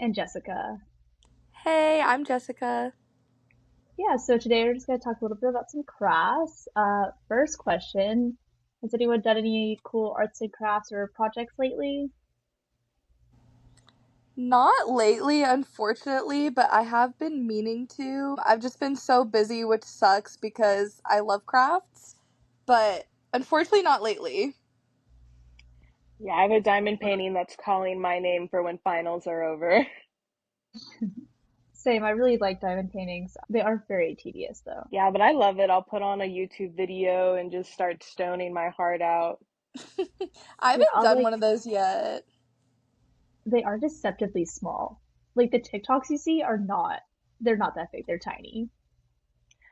and Jessica. Hey, I'm Jessica. Yeah, so today we're just going to talk a little bit about some crafts. First question, has anyone done any cool arts and crafts or projects lately? Not lately, unfortunately, but I have been meaning to. I've just been so busy, which sucks because I love crafts, but unfortunately, not lately. Yeah, I have a diamond painting that's calling my name for when finals are over. Same, I really like diamond paintings. They are very tedious though. Yeah, but I love it. I'll put on a YouTube video and just start stoning my heart out. I Yeah, haven't I'll done like, one of those yet. they are deceptively small. Like the TikToks you see are not, they're not that big, they're tiny.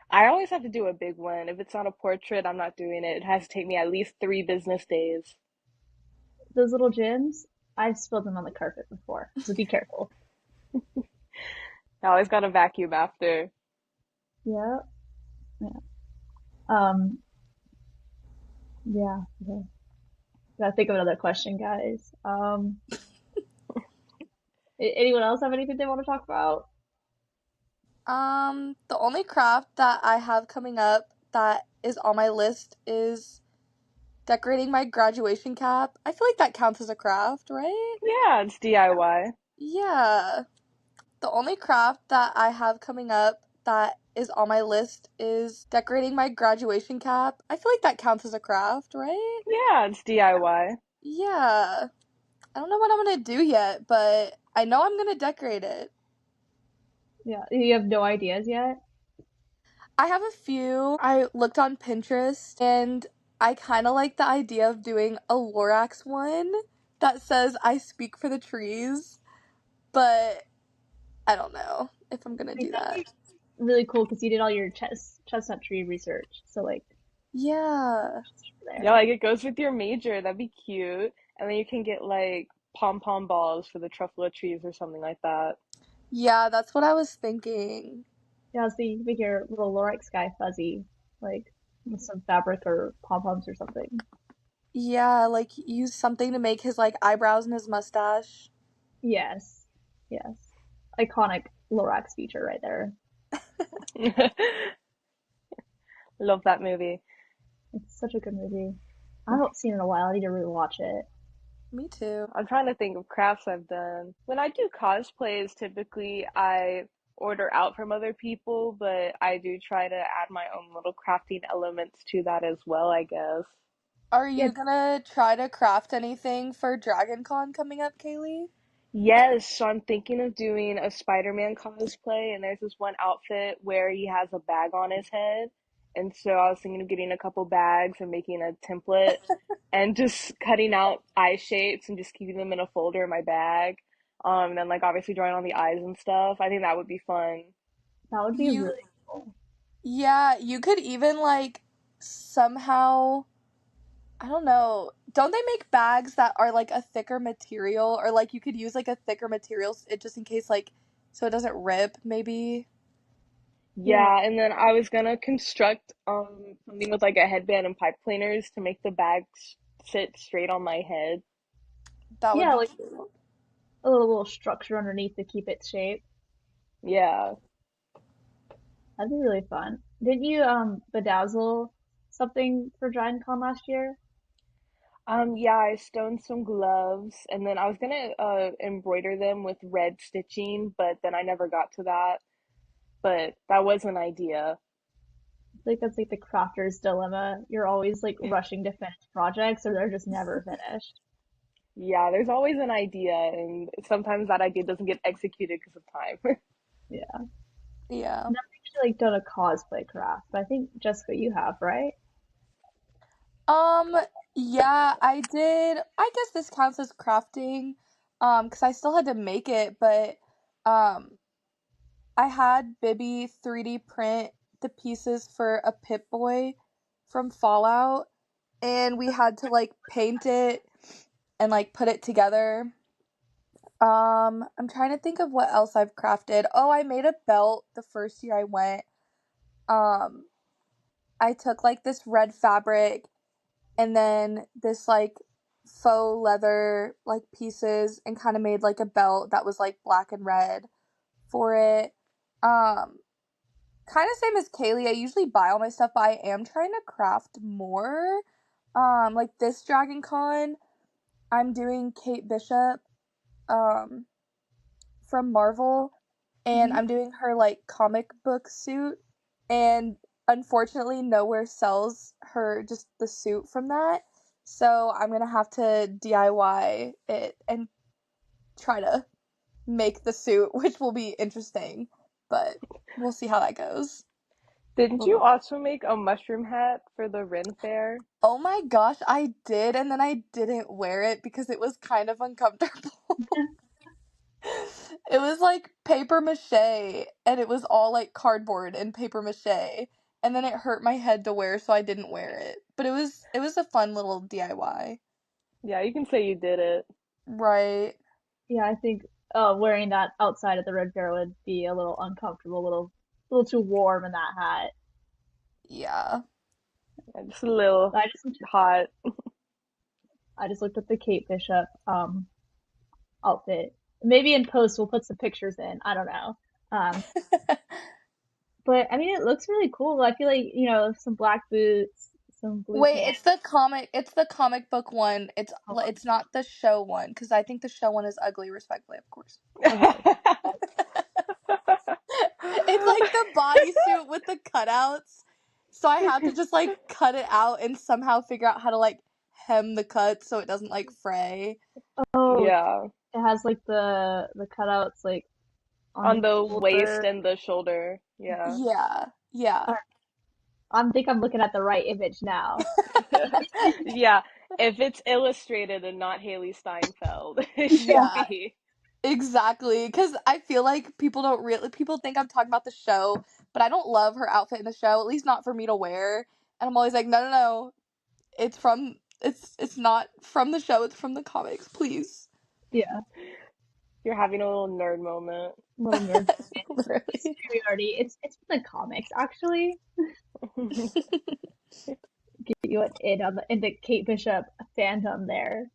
I always have to do a big one. If it's not a portrait, I'm not doing it. It has to take me at least 3 business days. Those little gems, I've spilled them on the carpet before, so be careful. I always got to vacuum after. Yeah, yeah. Um, yeah. Okay. Gotta think of another question, guys. Anyone else have anything they want to talk about? The only craft that I have coming up that is on my list is decorating my graduation cap. I feel like that counts as a craft, right? Yeah, it's DIY. Yeah. The only craft that I have coming up that is on my list is decorating my graduation cap. I feel like that counts as a craft, right? Yeah, it's DIY. Yeah. I don't know what I'm gonna do yet, but I know I'm gonna decorate it. Yeah, you have no ideas yet? I have a few. I looked on Pinterest and I kind of like the idea of doing a Lorax one that says I speak for the trees, but I don't know if I'm gonna Like do that'd that. be really cool because you did all your chestnut tree research. So like Yeah. Yeah, there. like it goes with your major. That'd be cute. And then you can get like pom pom balls for the truffle trees or something like that. Yeah, that's what I was thinking. Yeah, so you can make your little Lorex guy fuzzy, like with some fabric or pom poms or something. Yeah, like use something to make his like eyebrows and his mustache. Yes, yes. Iconic Lorax feature right there. Love that movie. It's such a good movie. I haven't seen it in a while. I need to rewatch it. Me too. I'm trying to think of crafts I've done. When I do cosplays, typically I order out from other people, but I do try to add my own little crafting elements to that as well, I guess. Are Yeah, you gonna try to craft anything for Dragon Con coming up, Kaylee? Yes, so I'm thinking of doing a Spider-Man cosplay, and there's this one outfit where he has a bag on his head. And so I was thinking of getting a couple bags and making a template and just cutting out eye shapes and just keeping them in a folder in my bag. And then like obviously drawing on the eyes and stuff. I think that would be fun. that would be You, really cool. yeah, you could even like somehow, I don't know. Don't they make bags that are like a thicker material or like you could use like a thicker material just in case like so it doesn't rip maybe? Yeah, Yeah, and then I was gonna construct something with like a headband and pipe cleaners to make the bags sit straight on my head. That would yeah, be like cute. a little structure underneath to keep its shape. Yeah. That'd be really fun. Didn't you bedazzle something for Giant Con last year? Yeah, I stoned some gloves and then I was gonna embroider them with red stitching, but then I never got to that. But that was an idea. Like that's like the crafter's dilemma. You're always like rushing to finish projects or they're just never finished. Yeah, there's always an idea, and sometimes that idea doesn't get executed because of time. Yeah. Yeah. Never actually like done a cosplay craft, but I think Jessica, you have, right? Um, yeah, I did. I guess this counts as crafting, because I still had to make it, but um, I had Bibby 3D print the pieces for a Pip Boy from Fallout, and we had to like paint it and like put it together. I'm trying to think of what else I've crafted. Oh, I made a belt the first year I went. Um, I took like this red fabric and then this like faux leather like pieces and kind of made like a belt that was like black and red for it. Um, Kind of same as Kaylee. I usually buy all my stuff, but I am trying to craft more. Like this Dragon Con, I'm doing Kate Bishop, um, from Marvel, and Hmm. I'm doing her like comic book suit, and unfortunately, nowhere sells her just the suit from that. So I'm gonna have to DIY it and try to make the suit, which will be interesting, but we'll see how that goes. Didn't you Well, also make a mushroom hat for the Ren Fair? Oh my gosh, I did, and then I didn't wear it because it was kind of uncomfortable. It was like paper mache, and it was all like cardboard and paper mache, and then it hurt my head to wear, so I didn't wear it. But it was a fun little DIY. Yeah, you can say you did it. Right. yeah, I think wearing that outside at the Red Fair would be a little uncomfortable, a little too warm in that hat. Yeah. Yeah, just a little I just hot. I just looked at the Kate Bishop outfit. Maybe in post we'll put some pictures in. I don't know. Um, but I mean, it looks really cool. I feel like, some black boots, some blue Wait, pants. it's the comic book one. It's Oh, it's not the show one because I think the show one is ugly, respectfully, of course. okay. It's like the bodysuit with the cutouts. So I have to just like cut it out and somehow figure out how to like hem the cut so it doesn't like fray. Oh, Yeah, it has like the cutouts like on on the the waist shoulder. and the shoulder. Yeah. Yeah. Yeah. All right, think I'm looking at the right image now. Yeah, if it's illustrated and not Haley Steinfeld, it should Yeah, be. exactly. Because I feel like people think I'm talking about the show, but I don't love her outfit in the show, at least not for me to wear. And I'm always like, no, no, no. It's not from the show, it's from the comics, please. Yeah, You're having a little nerd moment. little nerd Literally. superiority. It's from the comics actually. Get you in the Kate Bishop fandom there.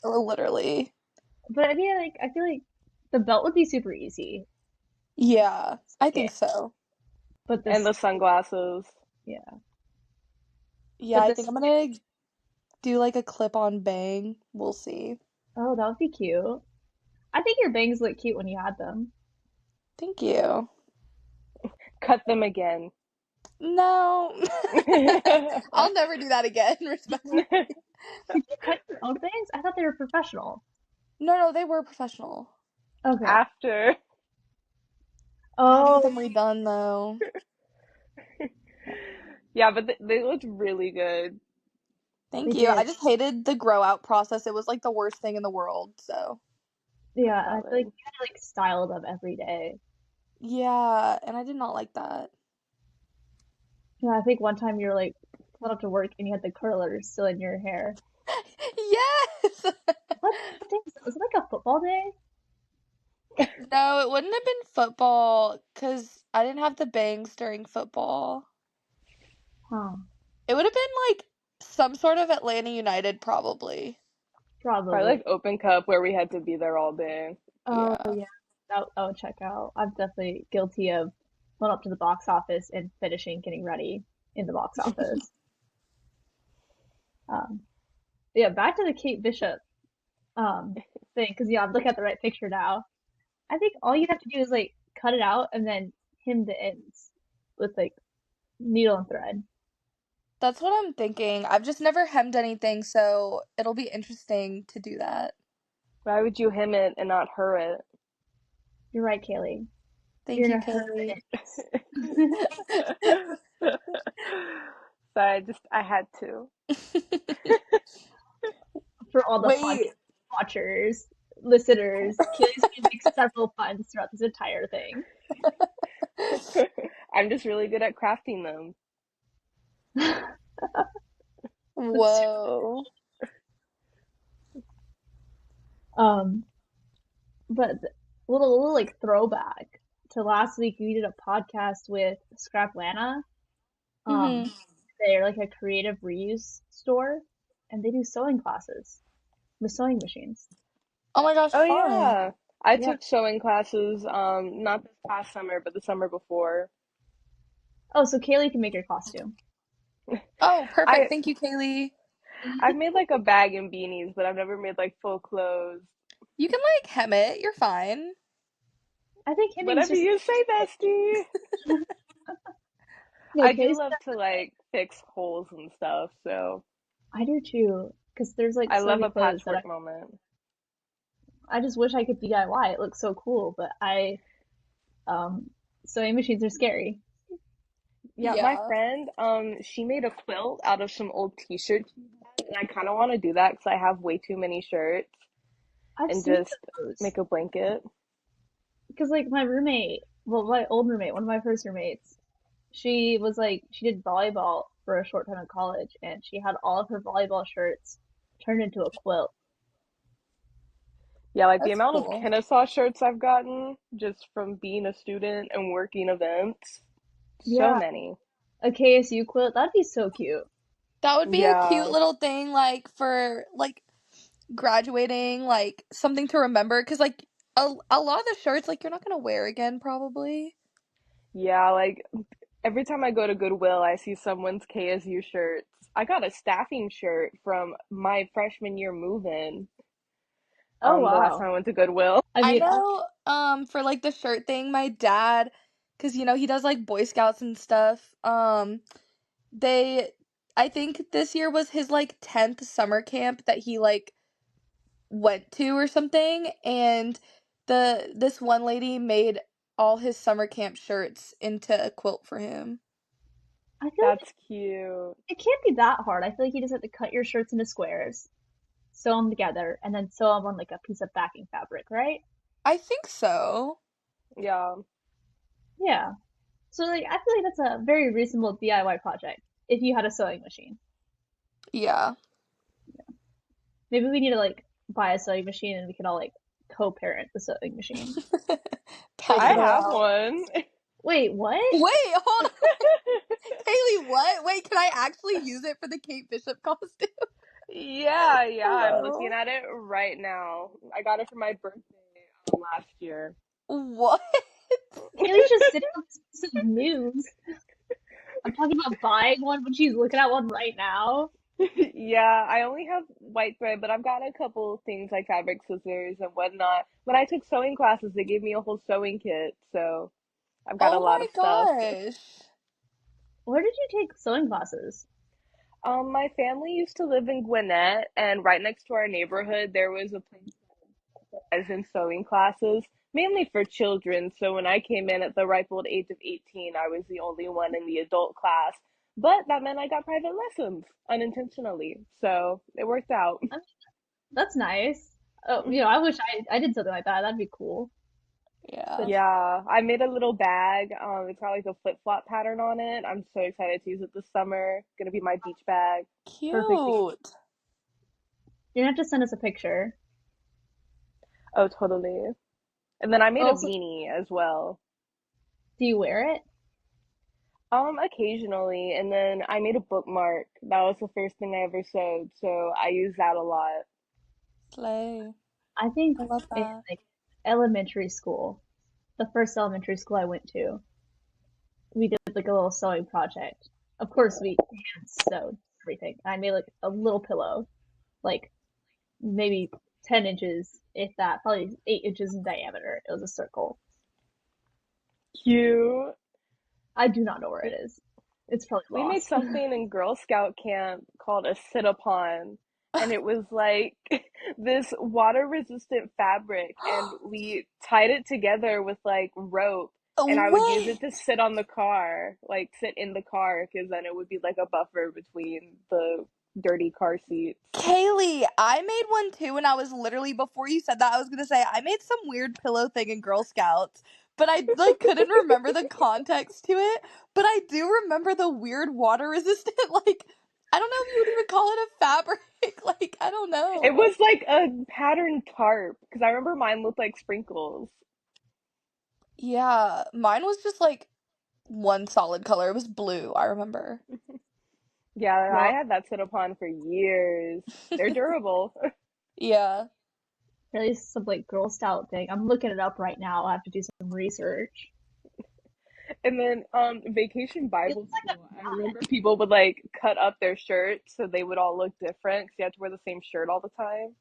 Literally. But I mean, like I feel like the belt would be super easy. Yeah, I think Okay, so. but And this, the sunglasses. yeah, Yeah, but I think this. I'm gonna do like a clip-on bang. We'll see. Oh, that would be cute. I think your bangs look cute when you had them. Thank you. Cut them again. No. I'll never do that again, respectfully. Did you cut your own bangs? I thought they were professional. No, no, they were professional. Okay. After. I had to get Oh, them redone though. Yeah, but they looked really good. they Thank you. I did. just hated the grow out process. It was like the worst thing in the world, so. Yeah, That's and I feel like valid. you had to like style them every day. Yeah, and I did not like that. Yeah, I think one time you're like went up to work and you had the curlers still in your hair. Yes! What day was it? Was it like a football day? No, it wouldn't have been football because I didn't have the bangs during football. Huh, It would have been like some sort of Atlanta United, probably. Probably probably. like Open Cup where we had to be there all day. Oh Yeah. yeah, that would check out. I'm definitely guilty of going up to the box office and finishing getting ready in the box office. Um, yeah, back to the Kate Bishop thing, because yeah, I'm looking at the right picture now. I think all you have to do is like cut it out and then hem the ends with like needle and thread. That's what I'm thinking. I've just never hemmed anything, so it'll be interesting to do that. Why would you hem it and not her it? You're right, Kaylee. Thank You're you, gonna hem Kaylee. the ends. So I had to. For all the podcast Wait, watchers, listeners, Kaylee's gonna make several puns throughout this entire thing. I'm just really good at crafting them. That's whoa. um, but little like throwback to last week, we did a podcast with Scraplana. Um, Mhm. they're like a creative reuse store, and they do sewing classes with sewing machines. Oh my gosh, Oh fun. yeah. I Yeah. took sewing classes, not this past summer, but the summer before. Oh, so Kaylee can make your costume. Oh, perfect. I Thank you, Kaylee. I've made like a bag and beanies, but I've never made like full clothes. You can like hem it. You're fine. I think hemming's Whatever just you say, bestie. no, I do Kaylee's love to like fix holes and stuff, so I do too, because there's like I so love many a clothes that patchwork moment. I just wish I could DIY. It looks so cool, but um sewing machines are scary. Yeah, my Yeah. friend, she made a quilt out of some old t-shirts she had, and I kind of want to do that because I have way too many shirts I've and seen just those make a blanket. because like my roommate, well, my old roommate, one of my first roommates, she was like she did volleyball for a short time in college, and she had all of her volleyball shirts turned into a quilt. Yeah, like the That's amount of cool. Kennesaw shirts I've gotten just from being a student and working events, so Yeah, many. a KSU quilt, that'd be so cute. That would be a cute Yeah, little thing like for like graduating, like something to remember cuz like a lot of the shirts like you're not going to wear again probably. yeah, like every time I go to Goodwill, I see someone's KSU shirts. I got a staffing shirt from my freshman year move-in, Oh the last wow. time I went to Goodwill. I I mean, know for like the shirt thing, my dad cuz you know he does like Boy Scouts and stuff. They I think this year was his like 10th summer camp that he like went to or something, and this one lady made all his summer camp shirts into a quilt for him. I feel like That's cute. it can't be that hard. I feel like you just have to cut your shirts into squares, sew them together, and then sew them on like a piece of backing fabric, right? I think so. Yeah. Yeah. So like I feel like that's a very reasonable DIY project if you had a sewing machine. Yeah. Maybe we need to like buy a sewing machine and we can all like co-parent the sewing machine. Switch Test I it it out. have out. one. Wait, what? Wait, hold on. Haley, what? Wait, can I actually use it for the Kate Bishop costume? Yeah, yeah, I'm looking Hello. at it right now. I got it for my birthday last year. What? Haley's just sitting on this piece of news. I'm talking about buying one, but she's looking at one right now. Yeah, I only have white thread, but I've got a couple things like fabric scissors and whatnot. When I took sewing classes, they gave me a whole sewing kit, so I've got a Oh lot my of stuff. gosh. Where did you take sewing classes? My family used to live in Gwinnett, and right next to our neighborhood, there was a place as in sewing classes, mainly for children. So when I came in at the ripe old age of 18, I was the only one in the adult class. But that meant I got private lessons unintentionally. So it worked out. I mean, that's nice. Oh, I wish I did something like that. That'd be cool. But Yeah. Yeah, I made a little bag. It's got like a flip-flop pattern on it. I'm so excited to use it this summer. Gonna be my beach bag. perfect. Cute. You're gonna have to send us a picture. Oh, totally. And then I made a Also, beanie as well. do you wear it? Occasionally, and then I made a bookmark. That was the first thing I ever sewed, so I use that a lot. Slay. I think I love in that. like elementary school, the first elementary school I went to, we did like a little sewing project. Of course, we hand sewed everything. I made like a little pillow, like maybe 10 inches, if that, probably 8 inches in diameter. It was a circle. Cute. I do not know where it We is. It's probably we made lost. something in Girl Scout camp called a sit-upon, and it was like this water-resistant fabric, and we tied it together with like rope, and I would use Wait, it to sit on the car, like sit in the car, because then it would be like a buffer between the dirty car seats. Kaylee, I made one too, and I was literally before you said that, I was gonna say I made some weird pillow thing in Girl Scouts, but I like couldn't remember the context to it. But I do remember the weird water resistant, like I don't know if you would even call it a fabric. Like I don't It know. was like a patterned tarp, because I remember mine looked like sprinkles. Yeah, mine was just like one solid color. It was blue, I remember. Yeah, I Well, had that sit upon for years. They're durable. Yeah. at least some like Girl Scout thing. I'm looking it up right now. I have to do some research. And then vacation It's Bible like school, I remember people would like cut up their shirts so they would all look different because you had to wear the same shirt all the time.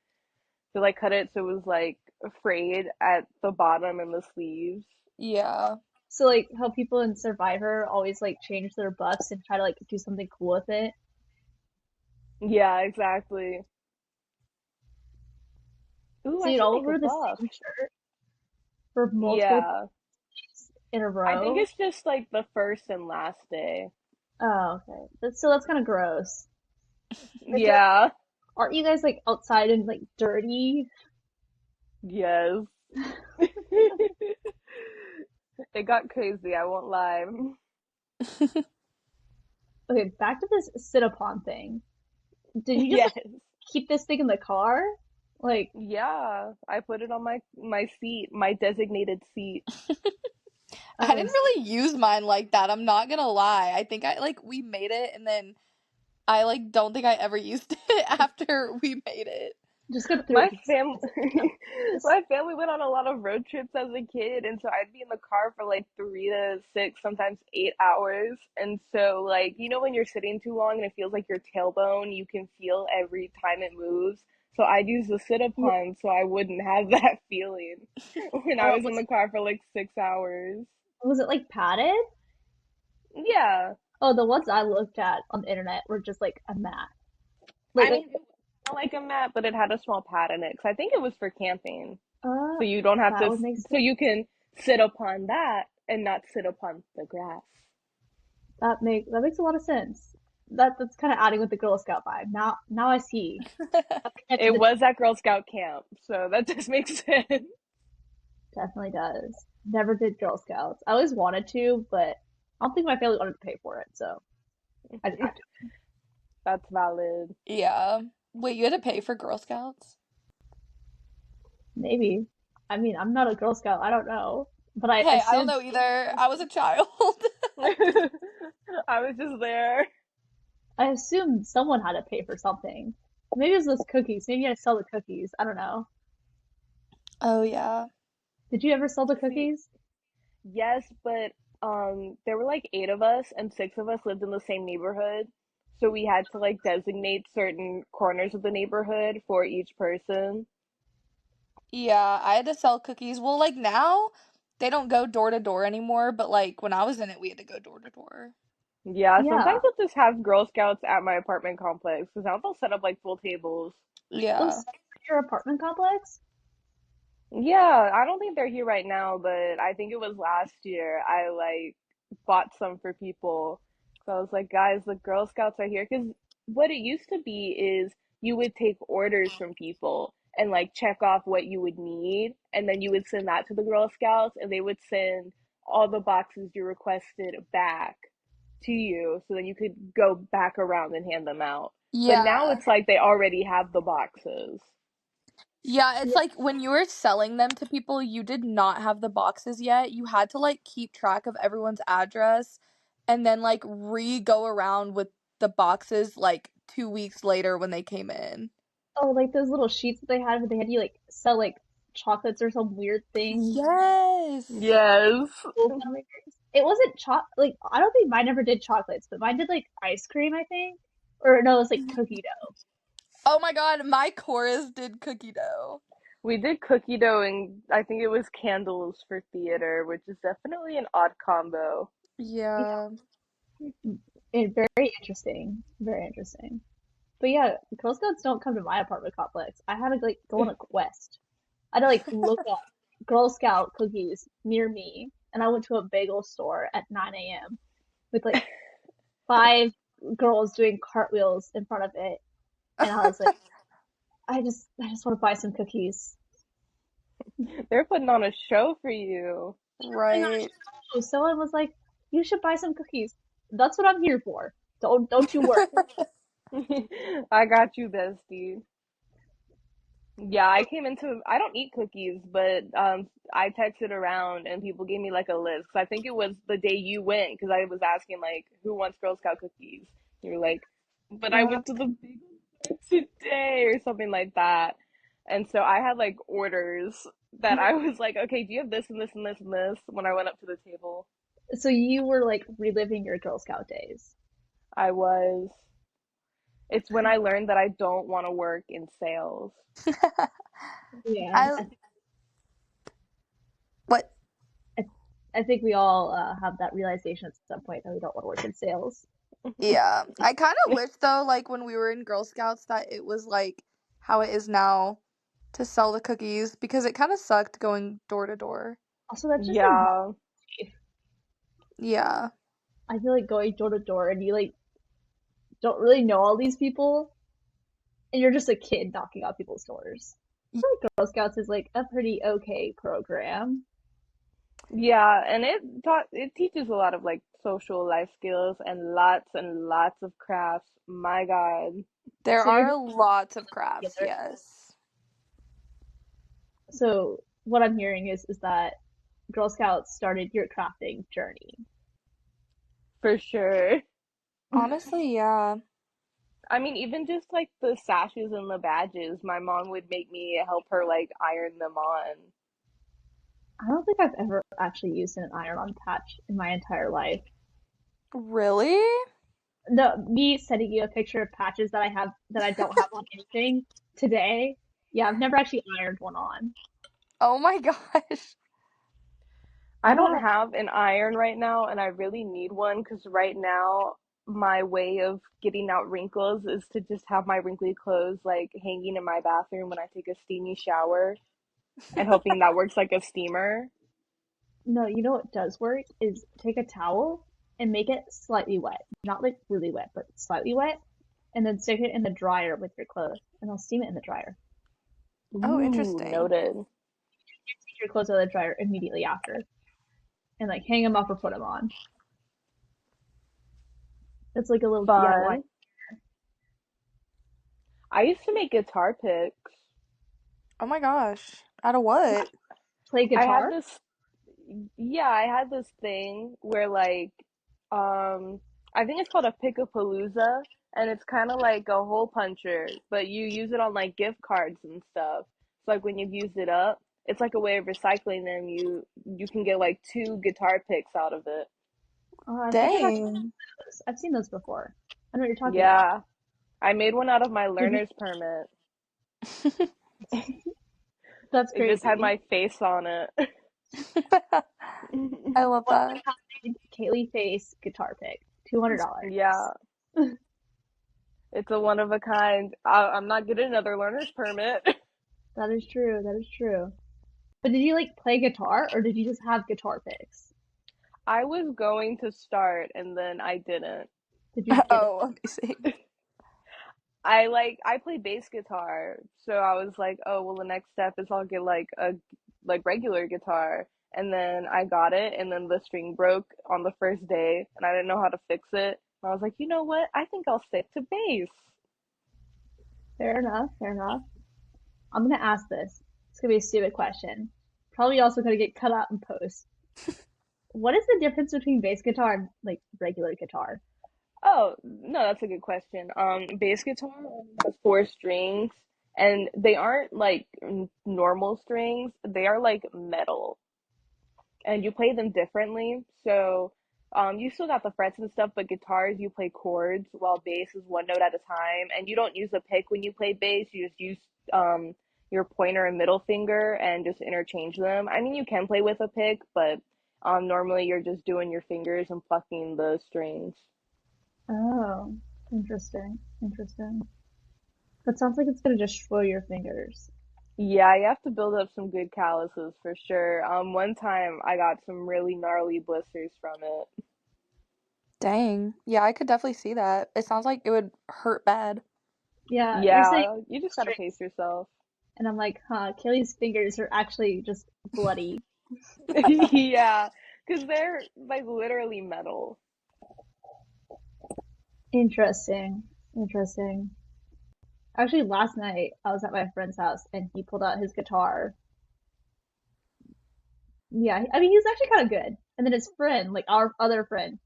To like cut it so it was like frayed at the bottom and the sleeves. Yeah. so like how people in Survivor always like change their buffs and try to like do something cool with it. Yeah, exactly. Ooh, So I you'd should all make a wear the buff. same shirt for multiple Yeah. days in a I think row. it's just like the first and last day. Oh, okay. That's kind of gross. I feel like Yeah. aren't you guys like outside and like dirty? Yes. It got crazy, I won't lie. Okay, back to this sit upon thing. Did you just Yes. like keep this thing in the car? Like, Yeah. I put it on my seat, my designated seat. I oh, didn't really use mine like that. I'm not gonna lie. I think I like we made it and then I like don't think I ever used it after we made it. just go through it My because fam my family went on a lot of road trips as a kid, and so I'd be in the car for like 3 to 6, sometimes 8 hours. And so, like, you know, when you're sitting too long and it feels like your tailbone, you can feel every time it moves. So I'd use the sit upon so I wouldn't have that feeling when I was in the car for like 6 hours. was it like padded? Yeah, Oh, the ones I looked at on the internet were just like a mat. I Like, mean, it was like a mat, but it had a small pad in it because I think it was for camping. uh, So you don't have that to, would make so sense. you can sit upon that and not sit upon the grass. That makes a lot of sense. That's kind of adding with the Girl Scout vibe. Now I see. I've connected It the dots. was at Girl Scout camp, so that just makes sense. Definitely does. Never did Girl Scouts. I always wanted to, but I don't think my family wanted to pay for it, so I didn't have to. That's valid. Yeah. Wait, you had to pay for Girl Scouts? Maybe. I mean, I'm not a Girl Scout. I don't know, but I Hey, I don't assumed know either. I was a child. I was just there. I assumed someone had to pay for something. Maybe it was those cookies. Maybe you had to sell the cookies. I don't know. Oh yeah. Did you ever sell the See, cookies? yes, but there were like 8 of us, and 6 of us lived in the same neighborhood. So we had to like designate certain corners of the neighborhood for each person. Yeah, I had to sell cookies. Well, like now they don't go door to door anymore, but like when I was in it, we had to go door to door. Yeah, Yeah. sometimes we'll just have Girl Scouts at my apartment complex because now they'll set up like full tables. Yeah. Those your apartment complex? Yeah, I don't think they're here right now, but I think it was last year. I like bought some for people. So I was like, guys, the Girl Scouts are here. Because what it used to be is you would take orders from people and like check off what you would need, and then you would send that to the Girl Scouts, and they would send all the boxes you requested back to you, so then you could go back around and hand them out. But now Yeah. it's like they already have the boxes. Yeah, it's Yeah. like when you were selling them to people, you did not have the boxes yet. You had to like keep track of everyone's address and then like re-go around with the boxes like 2 weeks later when they came in. Oh, like those little sheets that they had where they had you like sell like chocolates or some weird thing. Yes. Yes. Little fundraisers. It wasn't like I don't think mine ever did chocolates, but mine did like ice cream, I think. Or no, it was like cookie dough. Oh my god, my chorus did cookie dough. We did cookie dough and I think it was candles for theater, which is definitely an odd combo. Yeah. Very interesting. Very interesting. But yeah, Girl Scouts don't come to my apartment complex. I had to like go on a quest. I had to like look up Girl Scout cookies near me, and I went to a bagel store at 9 a.m. with like five girls doing cartwheels in front of it, and I was like, I just want to buy some cookies. They're putting on a show for you. Putting on a Right. show. Someone was like, you should buy some cookies. That's what I'm here for. Don't you worry. I got you, bestie. Yeah, I don't eat cookies, but I texted around and people gave me like a list. 'Cause I think it was the day you went because I was asking like who wants Girl Scout cookies. You were like, but I Uh, went to the big one today or something like that. And so I had like orders that I was like, okay, do you have this and this and this and this when I went up to the table? so you were like reliving your Girl Scout days. I was. It's when I learned that I don't want to work in sales. Yeah, I what I, I think we all have that realization at some point that we don't want to work in sales. Yeah. I kind of wish though, like when we were in Girl Scouts, that it was like how it is now to sell the cookies because it kind of sucked going door to door. Also, that's just like not Yeah. safe. Yeah. I feel like going door to door and you like don't really know all these people and you're just a kid knocking on people's doors. I feel like Girl Scouts is like a pretty okay program. Yeah, and it teaches a lot of like social life skills and lots of crafts. My God. There So you're are just lots of crafts, together. yes. So what I'm hearing is that Girl Scouts started your crafting journey. For sure. Honestly, yeah. I mean, even just like the sashes and the badges, my mom would make me help her like iron them on. I don't think I've ever actually used an iron-on patch in my entire life. Really? No, me sending you a picture of patches that I have that I don't have on anything today. Yeah, I've never actually ironed one on. Oh my gosh. I I don't got have an iron right now, and I really need one because right now my way of getting out wrinkles is to just have my wrinkly clothes like hanging in my bathroom when I take a steamy shower and hoping that works like a steamer. no, you know what does work is take a towel and make it slightly wet. Not like really wet, but slightly wet, and then stick it in the dryer with your clothes, and I'll steam it in the dryer. Oh, Ooh, interesting. noted. Take your clothes out of the dryer immediately after, and like hang them up or put them on. It's like a little DIY. Fun. I used to make guitar picks. Oh my gosh. Out of what? Play I had guitar? this Yeah, I had this thing where like um I think it's called a pick-a-palooza, and it's kind of like a hole puncher, but you use it on like gift cards and stuff. So like when you've used it up, it's like a way of recycling them. You can get like two guitar picks out of it. I think I've actually Dang. seen those. I've seen those before. I know what you're talking about. Yeah, I made one out of my Did you? learner's permit. That's It just had crazy. my face on it. I love One of that. a kind Kaylee Face guitar pick, $200. Yeah, it's a one of a kind. I'm not getting another learner's permit. That is true. That is true. But did you like play guitar or did you just have guitar picks? I was going to start and then I didn't. Did you get it? Oh, amazing. I play bass guitar, so I was like, oh well, the next step is I'll get like a like regular guitar, and then I got it, and then the string broke on the first day, and I didn't know how to fix it. And I was like, you know what? I think I'll stick to bass. Fair enough. Fair enough. I'm gonna ask this. It's gonna be a stupid question. Probably also gonna get cut out in post. What is the difference between bass guitar and like regular guitar? Oh, no, that's a good question. Bass guitar only has four strings, and they aren't like normal strings. They are like metal, and you play them differently. So, you still got the frets and stuff, but guitars you play chords, while bass is one note at a time. And you don't use a pick when you play bass. You just use your pointer and middle finger and just interchange them. I mean, you can play with a pick, but normally you're just doing your fingers and plucking the strings. Oh, interesting. Interesting. That sounds like it's gonna destroy your fingers. Yeah, you have to build up some good calluses for sure. One time I got some really gnarly blisters from it. Dang. Yeah, I could definitely see that. It sounds like it would hurt bad. Yeah, you're saying Yeah, you just gotta pace strings, yourself. and I'm like, huh, Kaylee's fingers are actually just bloody. Yeah, because they're like literally metal. Interesting. Interesting. Actually, last night I was at my friend's house and he pulled out his guitar. Yeah, I mean, he was actually kind of good. And then his friend, like our other friend,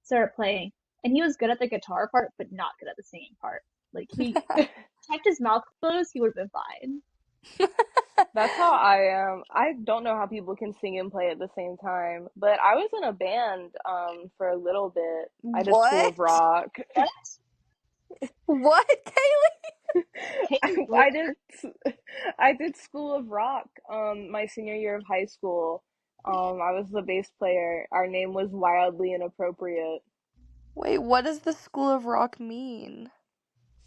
started playing. and he was good at the guitar part, but not good at the singing part. Like he kept his mouth closed, he would have been fine. That's how I am. I don't know how people can sing and play at the same time, but I was in a band for a little bit. I did School of What? Rock. What? What, Kaylee? Kate I Lord? did I did School of Rock my senior year of high school. I was the bass player. Our name was Wildly Inappropriate. Wait, what does the School of Rock mean?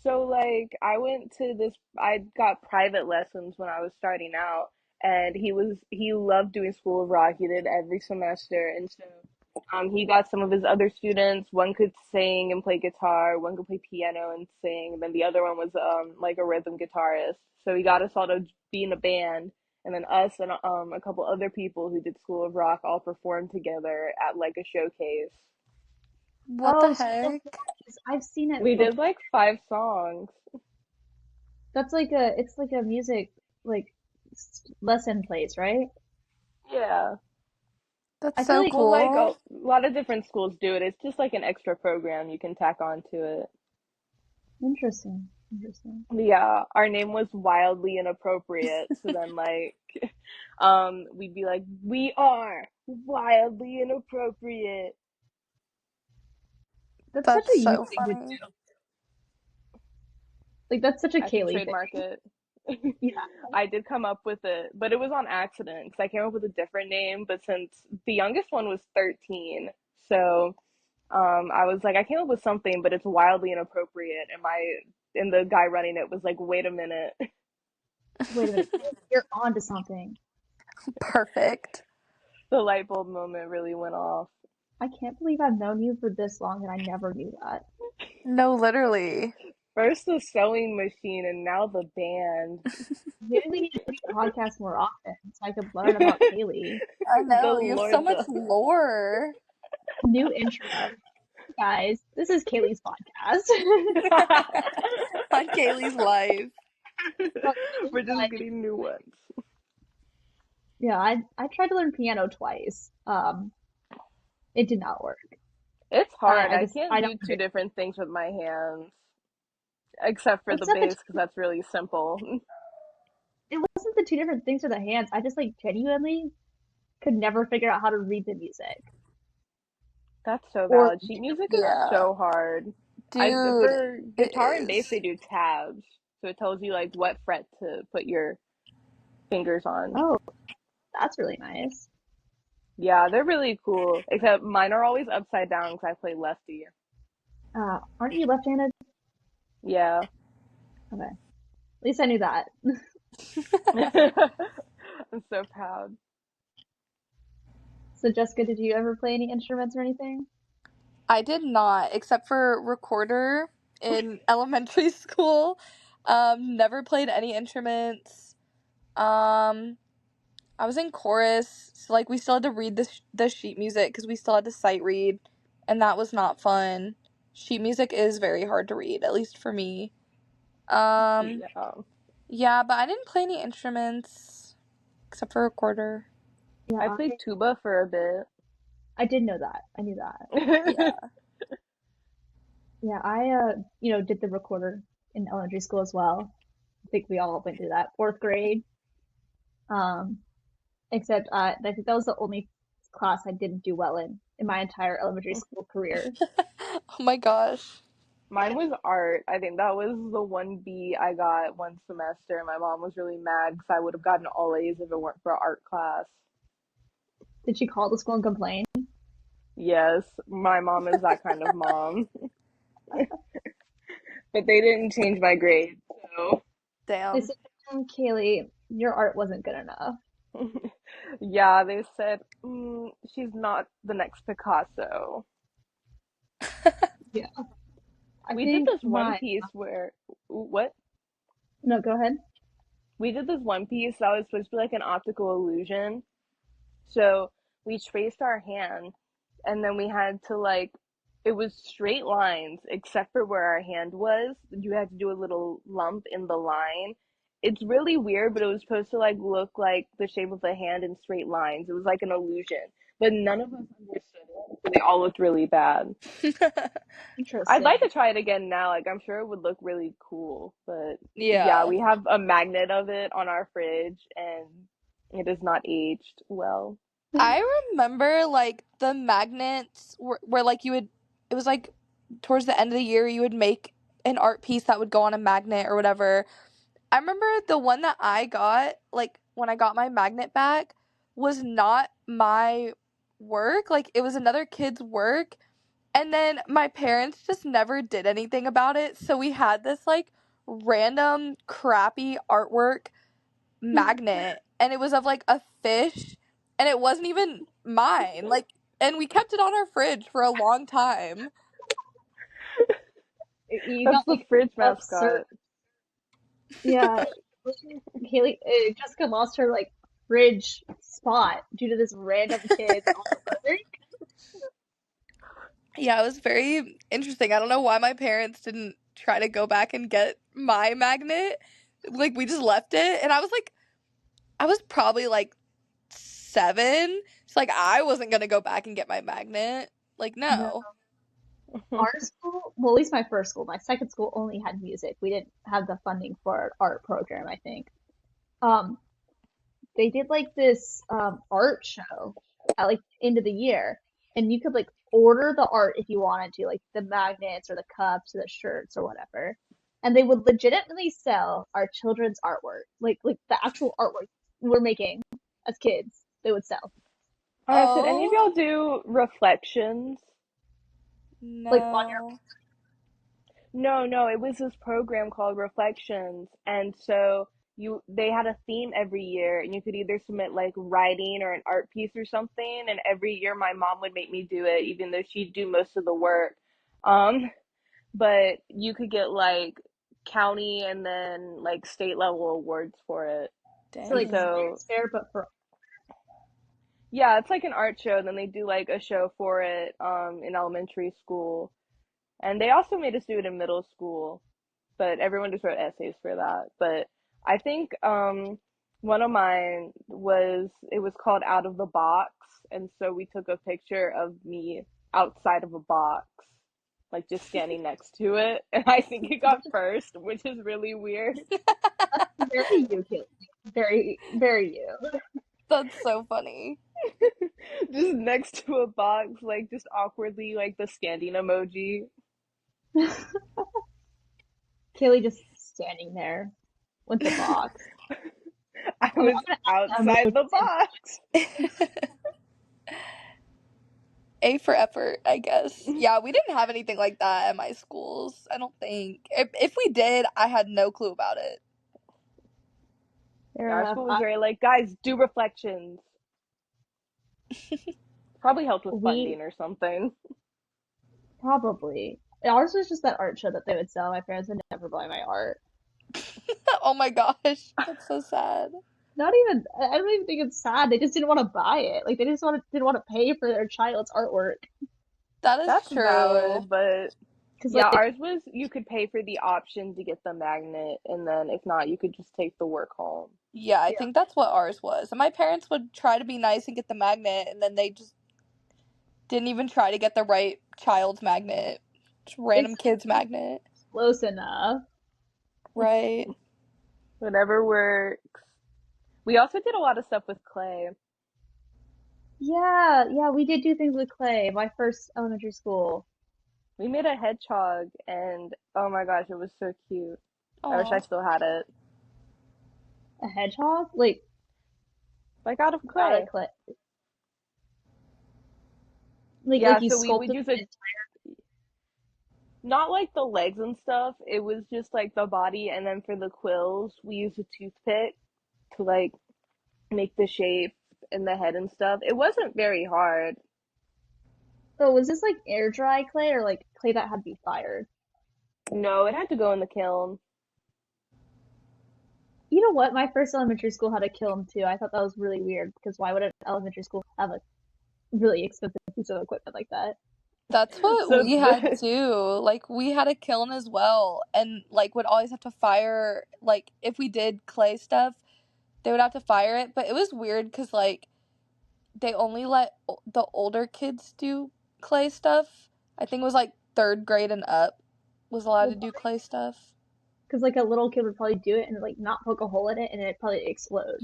So like I got private lessons when I was starting out, and he loved doing School of Rock. He did every semester, and so he got some of his other students. One could sing and play guitar, one could play piano and sing, and then the other one was like a rhythm guitarist. So he got us all to be in a band, and then us and a couple other people who did School of Rock all performed together at like a showcase. What the Oh, School of heck? Rock I've seen it We before. did like 5 songs. That's like it's like a music like lesson place, right? Yeah. That's I feel so like Well, like cool. a lot of different schools do it. It's just like an extra program you can tack on to it. interesting, interesting. Yeah, our name was wildly inappropriate. So then like we'd be like, "We are wildly inappropriate." That's such That's a you so thing to funny. do. Like that's such a I should Kaylee trademark thing. it. Yeah. I did come up with it, but it was on accident because I came up with a different name. But since the youngest one was 13, so I was like, I came up with something, but it's wildly inappropriate. And the guy running it was like, wait a minute. Wait a minute. You're on to something. Perfect. The light bulb moment really went off. I can't believe I've known you for this long and I never knew that. No, literally. First the sewing machine and now the band. Maybe we need to do podcasts more often so I could learn about Kaylee. I The know, you have so Lord much the lore New intro, guys. This is Kaylee's podcast. on Kaylee's life. About We're Kaylee's just life. getting new ones. Yeah, I tried to learn piano twice. It did not work. It's hard. I I just can't I do don't do two it. different things with my hands, except for the Except the bass, because that's really simple. it wasn't the two different things with the hands. I just like genuinely could never figure out how to read the music That's so or valid. Sheet music is Yeah. so hard. I Dude, For it guitar and bass is. they do tabs, so it tells you like what fret to put your fingers on. oh, that's really nice. Yeah, they're really cool. Except mine are always upside down because I play lefty. Aren't you left-handed? Yeah. Okay, at least I knew that. I'm so proud. So Jessica, did you ever play any instruments or anything? I did not, except for recorder in elementary school. Never played any instruments. Um, I was in chorus, so like we still had to read the sheet music because we still had to sight read, and that was not fun. Sheet music is very hard to read, at least for me. Um, Yeah. yeah, but I didn't play any instruments except for recorder. Yeah, I played tuba for a I did know that. I knew that. bit. Yeah. Yeah, did the recorder in elementary school as well. I think we all went through that. Fourth grade. Um, except I think that was the only class I didn't do well in my entire elementary school career. Oh my gosh. Mine was art. I think that was the one B I got one semester. My mom was really mad because I would have gotten all A's if it weren't for art class. Did she call the school and complain? Yes, my mom is that kind of mom. But they didn't change my grade, so They Damn. said, Kaylee, your art wasn't good enough. yeah, they said she's not the next Picasso. Yeah. I We did think this one my piece where what? no, go ahead. We did this one piece that was supposed to be like an optical illusion. So we traced our hand and then we had to like it was straight lines except for where our hand was. You had to do a little lump in the line. It's really weird, but it was supposed to like look like the shape of a hand in straight lines. It was like an illusion. But none of us understood it. They all looked really bad. I'd like to Interesting. try it again now. Like, I'm sure it would look really cool. But yeah, Yeah. we have a magnet of it on our fridge, and it is not aged well. I remember like the magnets where like you would, it was like towards the end of the year you would make an art piece that would go on a magnet or whatever. I remember the one that I got, like when I got my magnet back, was not my work. Like it was another kid's work. And then my parents just never did anything about it. So we had this like random crappy artwork magnet, and it was of like a fish, and it wasn't even mine. Like, and we kept it on our fridge for a long time. You That's got the like fridge absurd. mascot. Yeah, Kaylee, Jessica lost her like fridge spot due to this random kid's artwork. Yeah, it was very interesting. I don't know why my parents didn't try to go back and get my magnet. Like, we just left it, and I was probably like 7. It's like I wasn't gonna go back and get my magnet. Like, No, no. our school, well, at least my first school, my second school only had music. We didn't have the funding for an art program, I think. Um, they did like this art show at like end of the year, and you could like order the art if you wanted to, like the magnets or the cups or the shirts or whatever. And they would legitimately sell our children's artwork, like the actual artwork we're making as kids. They would sell Did any of Oh, y'all do reflections? like on your. no. No, no, it was this program called Reflections, and so they had a theme every year, and you could either submit like writing or an art piece or something, and every year my mom would make me do it, even though she'd do most of the work. Um, but you could get like county and then like state level awards for it. So And like Dang. so science fair, but for yeah, it's like an art show, then they do like a show for it in elementary school. And they also made us do it in middle school, but everyone just wrote essays for that. But I think one of mine was it was called Out of the Box, and so we took a picture of me outside of a box, like just standing next to it, and I think it got first, which is really weird. very you, Kate. Very, very you. That's so funny. Just next to a box, like just awkwardly, like the standing emoji. Kaylee just standing there with the box. I I'm was gonna add the outside the emojis in. box. A for effort, I guess. Yeah, we didn't have anything like that at my schools. I don't think. If we did, I had no clue about it. Yeah, Fair our enough. school was very like, guys, do reflections. Probably helped with We funding or something. probably. Ours was just that art show that they would sell. My parents would never buy my art. Oh my gosh, that's so sad. Not even, I don't even think it's sad. They just didn't want to buy it. Like they just didn't want to pay for their child's artwork. That is That's true. valid, but Because yeah, like ours was you could pay for the option to get the magnet, and then if not, you could just take the work home. Yeah, I yeah, think that's what ours was. And my parents would try to be nice and get the magnet, and then they just didn't even try to get the right child's magnet. Just it's random kid's magnet. close enough. Right. Whatever works. We also did a lot of stuff with clay. Yeah, yeah, we did do things with clay. My first elementary school. We made a hedgehog, and oh my gosh, it was so cute. I wish I Oh. still had it. A hedgehog? Like out of Out of clay. clay. Yeah, Like you so we would sculpted use an a not like the legs and stuff. It was just like the body, and then for the quills, we used a toothpick to like make the shape and the head and stuff. It wasn't very hard. So was this like air dry clay or like clay that had to be fired? No, it had to go in the kiln. You know what? My first elementary school had a kiln too. I thought that was really weird because why would an elementary school have a really expensive piece of equipment like that? That's what So we had too. Like we had a kiln as well, and like would always have to fire, like if we did clay stuff, they would have to fire it, but it was weird cuz like they only let the older kids do clay stuff. I think it was like 3rd grade and up was allowed to do clay stuff. Because like a little kid would probably do it and like not poke a hole in it and it'd probably explode.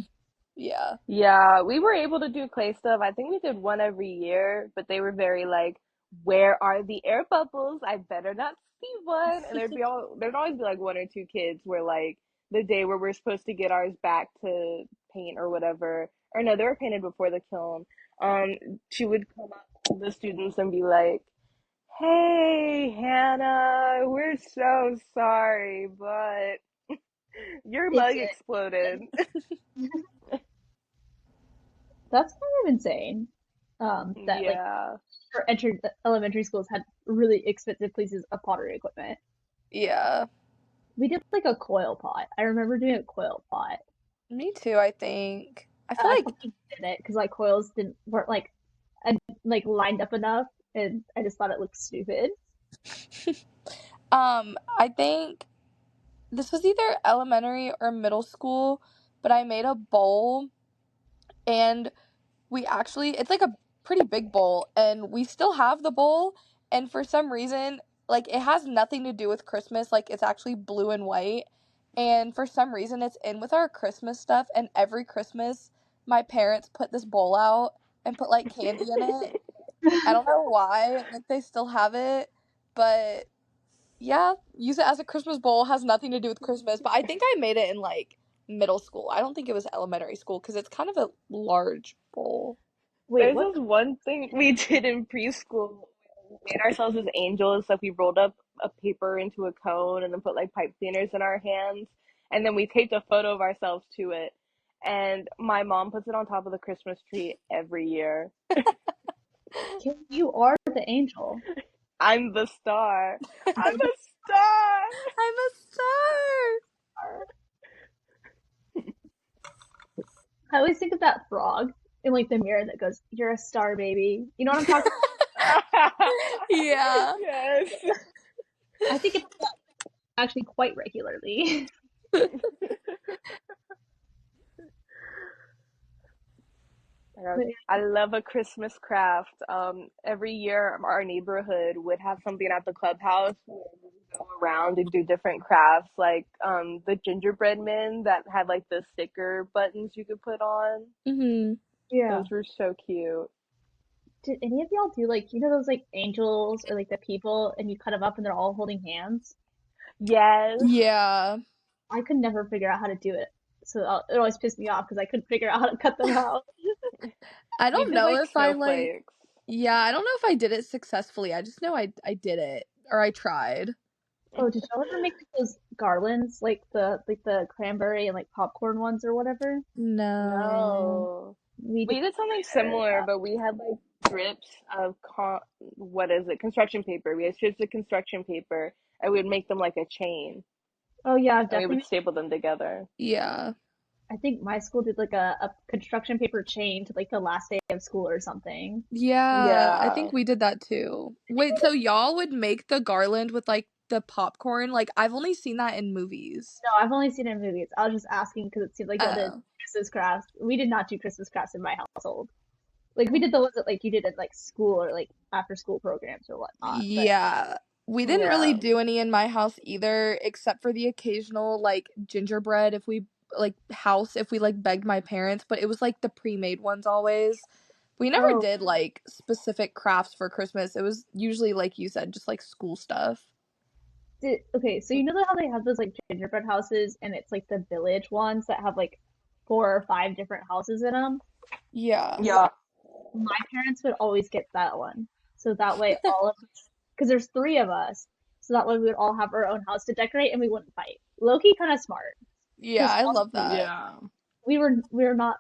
Yeah. Yeah, we were able to do clay stuff. I think we did one every year, but they were very like, where are the air bubbles? I better not see one. And there'd always be like one or two kids where like the day where we're supposed to get ours back to paint or whatever, or no, they were painted before the kiln. Um, she would come up to the students and be like, "Hey, Hannah, we're so sorry, but your It mug did. exploded." That's kind of insane. That like Yeah. for entered elementary schools had really expensive pieces of pottery equipment. Yeah. We did like a coil pot. I remember doing a coil pot. Me too, I think. I And feel I like fucking did it because like coils weren't like lined up enough, and I just thought it looked stupid. I think this was either elementary or middle school, but I made a bowl and it's like a pretty big bowl and we still have the bowl, and for some reason like it has nothing to do with Christmas, like it's actually blue and white, and for some reason it's in with our Christmas stuff, and every Christmas my parents put this bowl out and put like candy in it. I don't know why, like they still have it, but yeah, use it as a Christmas bowl. Has nothing to do with Christmas, but I think I made it in like middle school. I don't think it was elementary school because it's kind of a large bowl. Wait, There's what? this one thing we did in preschool. We made ourselves as angels. Like we rolled up a paper into a cone and then put like pipe cleaners in our hands. And then we taped a photo of ourselves to it. And my mom puts it on top of the Christmas tree every year. Kim, you are the angel. I'm the star. I'm a star. I'm a star. I always think of that frog in like the mirror that goes, "You're a star, baby." You know what I'm talking Yeah. Yes. about? I think it's actually quite regularly. But I love a Christmas craft. Every year our neighborhood would have something at the clubhouse where we would go around and do different crafts, like the gingerbread men that had like the sticker buttons you could put on. Mhm. yeah. Those were so cute. Did any of y'all do like those like angels or like the people and you cut them up and they're all holding hands? Yes. Yeah. I could never figure out how to do it. So it always pissed me off because I couldn't figure out how to cut them out. I We don't did know like if I like snowflakes. yeah, I don't know if I did it successfully. I just know I did it or I tried. Oh, did y'all ever make those garlands like the cranberry and like popcorn ones or whatever? No. No. We did We did something similar, that. but we had like strips of what is it? Construction paper. We had strips of construction paper and we'd make them like a chain Oh yeah, I've and we definitely would staple them together. Yeah. I think my school did like a construction paper chain to like the last day of school or something. Yeah, I Yeah. think we did that too. Wait, so y'all would make the garland with like the popcorn? Like I've only seen that in movies. No, I've only seen it in movies. I was just asking because it seemed like y'all did Oh. Christmas crafts. We did not do Christmas crafts in my household. Like we did the ones that like you did at like school or like after school programs or whatnot. But Yeah. We didn't really Yeah. do any in my house either, except for the occasional like gingerbread if we like begged my parents, but it was like the pre-made ones always. We never oh, did like specific crafts for Christmas. It was usually like you said, just like school stuff. okay, so you know how they have those like gingerbread houses and it's like the village ones that have like 4 or 5 different houses in them? Yeah. Yeah. My parents would always get that one. So that way all of us, because there's 3 of us, so that way we would all have our own house to decorate and we wouldn't fight. Loki kind of smart Yeah, because I love that. Yeah. we're not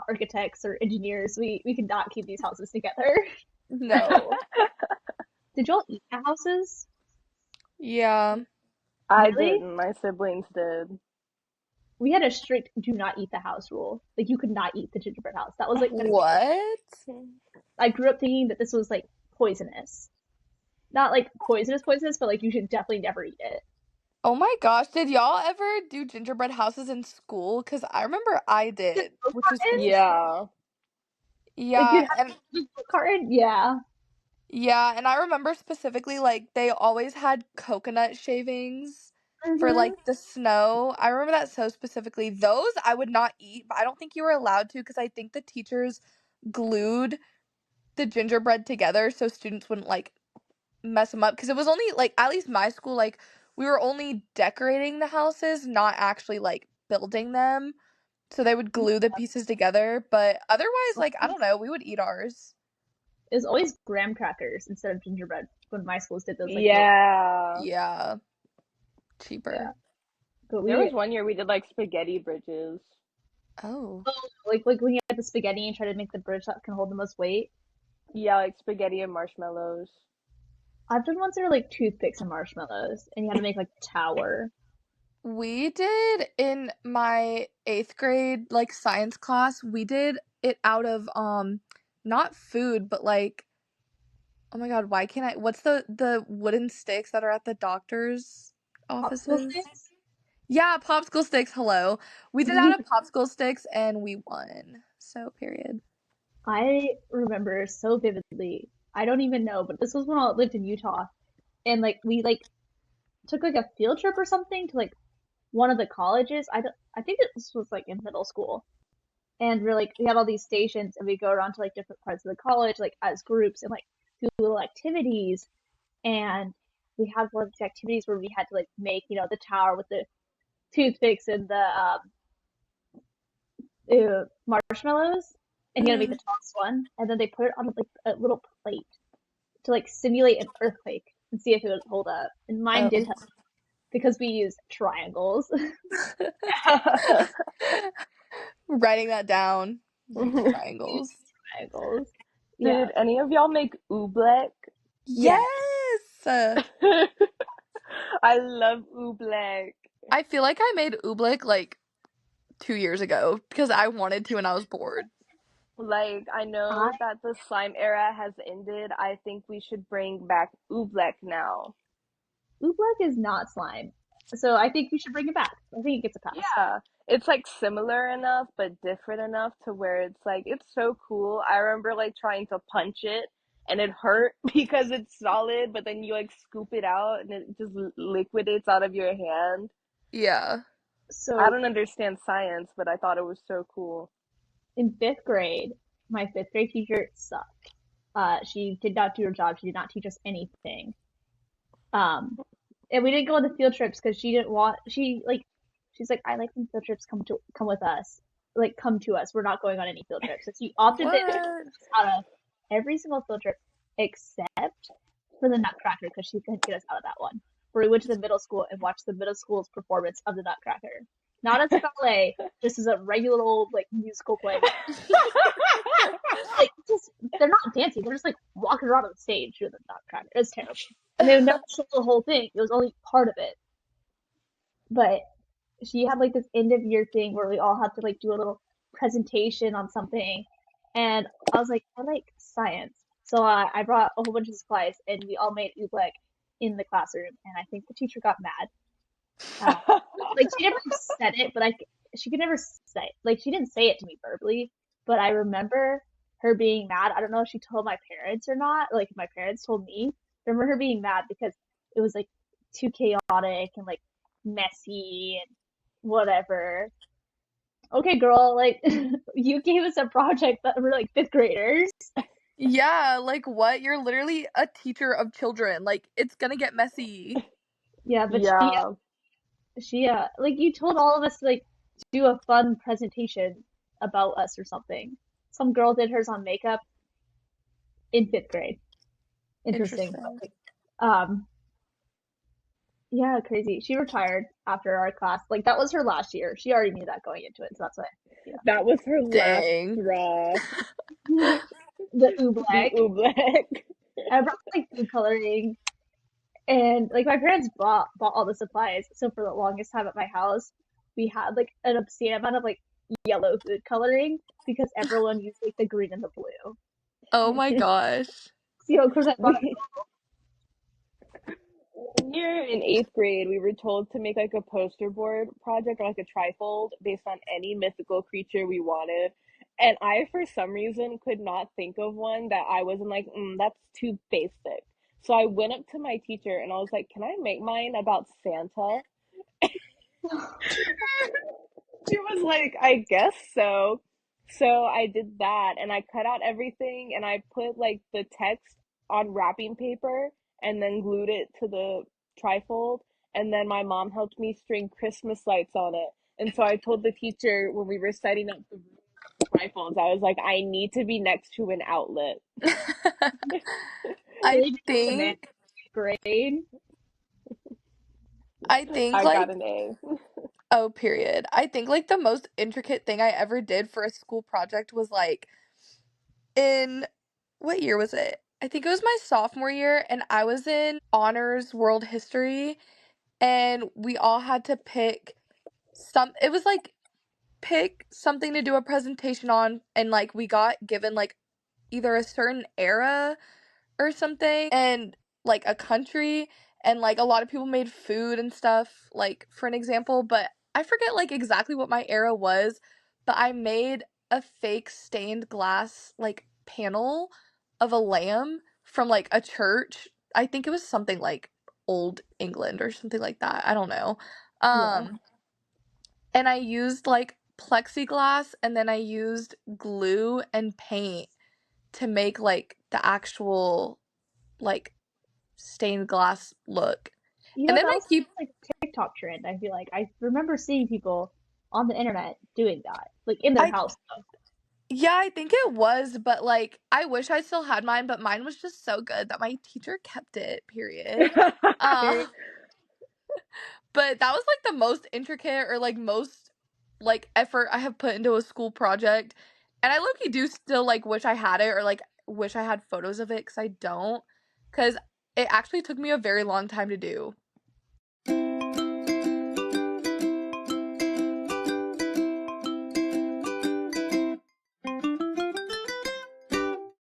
architects or engineers. We could not keep these houses together. No. Did y'all eat the houses? Yeah. I Really? didn't. My siblings did. We had a strict do not eat the house rule. Like you could not eat the gingerbread house. That was like gonna be What? I grew up thinking that this was like poisonous. Not like poisonous, but like you should definitely never eat it. Oh my gosh, did y'all ever do gingerbread houses in school? Because I remember I The did, milk which was carton? crazy. Yeah. Like you'd Yeah, have and the milk carton? Yeah. Yeah, and I remember specifically, like, they always had coconut shavings for, Mm-hmm. like, the snow. I remember that so specifically. Those I would not eat, but I don't think you were allowed to because I think the teachers glued the gingerbread together so students wouldn't, like, mess them up. Because it was only, like, at least my school, like, we were only decorating the houses, not actually, like, building them. So they would glue the pieces together, but otherwise, like, I don't know, we would eat ours. It was always graham crackers instead of gingerbread when my schools did those like little. Yeah. Yeah, Yeah, cheaper. but There was we one year we did like spaghetti bridges. Oh. oh, like when you had the spaghetti and try to make the bridge that can hold the most weight. Yeah, like spaghetti and marshmallows. I've done ones that are like toothpicks and marshmallows, and you had to make like a tower. We did in my 8th grade, like, science class, we did it out of, not food, but, like, oh my god, why can't I what's the wooden sticks that are at the doctor's Popsicle offices? sticks. Yeah, popsicle sticks, hello. We did out of popsicle sticks and we won. So, period. I remember so vividly. I don't even know, but this was when I lived in Utah, and like we like took like a field trip or something to like one of the colleges. I think this was like in middle school, and we're like we had all these stations, and we go around to like different parts of the college, like as groups, and like do little activities. And we had one of these activities where we had to like make the tower with the toothpicks and the marshmallows, and you gotta make the Mhm. tallest one, and then they put it on like a little plate to like simulate an earthquake and see if it would hold up. And mine did Oh. help because we used triangles. Writing that down. Use triangles. Triangles. Yeah. Did any of y'all make oobleck? Yes. Yes! I love oobleck. I feel like I made oobleck, like, 2 years ago because I wanted to and I was bored. Like, I I know that the slime era has ended. I think we should bring back oobleck now. Oobleck is not slime, so I think we should bring it back. I think it gets a pass. Yeah, it's like similar enough but different enough to where it's like it's so cool. I remember like trying to punch it and it hurt because it's solid, but then you like scoop it out and it just liquidates out of your hand. Yeah. I So don't understand science, but I thought it was so cool. in fifth grade, my fifth grade teacher sucked. She did not do her job. She did not teach us anything. Um, and we didn't go on the field trips because she didn't want. She's like, I like when field trips come with us. Like, come to us. We're not going on any field trips. So she opted to take What? us out of every single field trip except for the Nutcracker because she couldn't get us out of that one. Where we went to the middle school and watched the middle school's performance of the Nutcracker. Not as a ballet, just as a regular old like musical play. Like just they're not dancing, they're just like walking around on the stage doing the Nutcracker. It's terrible. And they would never show the whole thing. It was only part of it. But she had like this end of year thing where we all had to like do a little presentation on something. And I was like, I like science. So I brought a whole bunch of supplies and we all made oobleck in the classroom. And I think the teacher got mad. Uh, like she never said it, but she could never say like she didn't say it to me verbally, but I remember her being mad. I don't know if she told my parents or not. Like if my parents told me. I remember her being mad because it was like too chaotic and like messy and whatever. Okay, girl, like you gave us a project that we're like fifth graders. Yeah, like what? You're literally a teacher of children. Like, it's gonna get messy. Yeah, but Yeah. like you told all of us to like do a fun presentation about us or something. Some girl did hers on makeup in fifth grade. Interesting. But, Interesting. like, yeah, crazy. She retired after our class. Like that was her last year. She already knew that going into it, so that's why. That was her last Dang. straw. Yeah. The The oobleck. oobleck. I brought like food coloring, and like my parents bought all the supplies. So for the longest time at my house, we had like an obscene amount of like yellow food coloring because everyone used like the green and the blue. Oh my gosh. So of course I bought We When you're in eighth grade, we were told to make like a poster board project or like a trifold based on any mythical creature we wanted. And I, for some reason, could not think of one that I wasn't like, that's too basic. So I went up to my teacher and I was like, can I make mine about Santa? She was like, I guess so. So I did that and I cut out everything and I put like the text on wrapping paper and then glued it to the trifold. And then my mom helped me string Christmas lights on it. And so I told the teacher when we were setting up the trifolds, I was like, I need to be next to an outlet. I Really did demand think grade. I think I got like an A. oh period. I think like the most intricate thing I ever did for a school project was like in what year was it? I think it was my sophomore year and I was in honors world history and we all had to pick some it was like pick something to do a presentation on and like we got given like either a certain era or something and like a country and like a lot of people made food and stuff like for an example, but I forget like exactly what my era was, but I made a fake stained glass like panel of a lamb from like a church. I think it was something like old England or something like that. I don't know. Yeah. um and I used like plexiglass and then I used glue and paint to make like the actual like stained glass look. You And know, then that I was keep like a TikTok trend, I feel like. I remember seeing people on the internet doing that, like in their I house. yeah, I think it was, but like I wish I still had mine, but mine was just so good that my teacher kept it, period. Very, Um but that was like the most intricate or like most like effort I have put into a school project. And I low-key do still like wish I had it or like wish I had photos of it cuz I don't, cuz it actually took me a very long time to do.